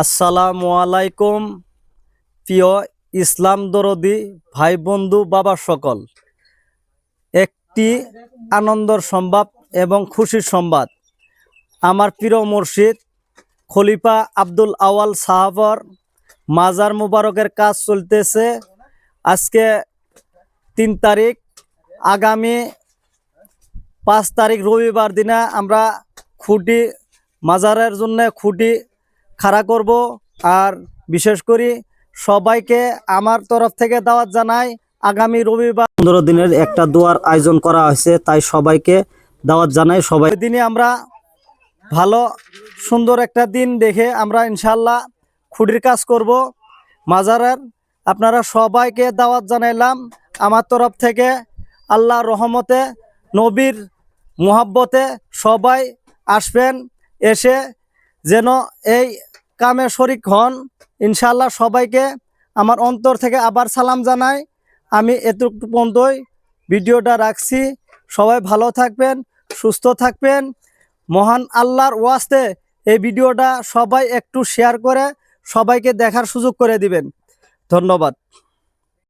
আসসালামু আলাইকুম প্রিয় ইসলাম দরদি ভাই বন্ধু বাবা সকল। একটি আনন্দের সংবাদ এবং খুশির সংবাদ, আমার প্রিয় মুর্শিদ খলিফা আব্দুল আওয়াল সাহাবর মাজার মুবারকের কাজ চলতেছে। আজকে 3 তারিখ, আগামী 5 তারিখ রবিবার দিনে আমরা খুঁটি মাজারের জন্য খুঁটি খাড়া করব। আর বিশেষ করে সবাইকে আমার তরফ থেকে দাওয়াত জানাই। আগামী রবিবার 15 দিনের একটা দোয়ার আয়োজন করা হয়েছে, তাই সবাইকে দাওয়াত জানাই। সবাই দিনে আমরা ভালো সুন্দর একটা দিন দেখে আমরা ইনশাল্লাহ খুঁটির কাজ করব মাজারের। আপনারা সবাইকে দাওয়াত জানাইলাম আমার তরফ থেকে। আল্লাহর রহমতে নবীর মুহাব্বতে সবাই আসবেন, এসে যেন এই কামে শরিক হন ইনশাল্লাহ। সবাইকে আমার অন্তর থেকে আবার সালাম জানাই। আমি এতটুকু পর্যন্তই ভিডিওটা রাখছি। সবাই ভালো থাকবেন, সুস্থ থাকবেন। মহান আল্লাহর ওয়াস্তে এই ভিডিওটা সবাই একটু শেয়ার করে সবাইকে দেখার সুযোগ করে দিবেন। ধন্যবাদ।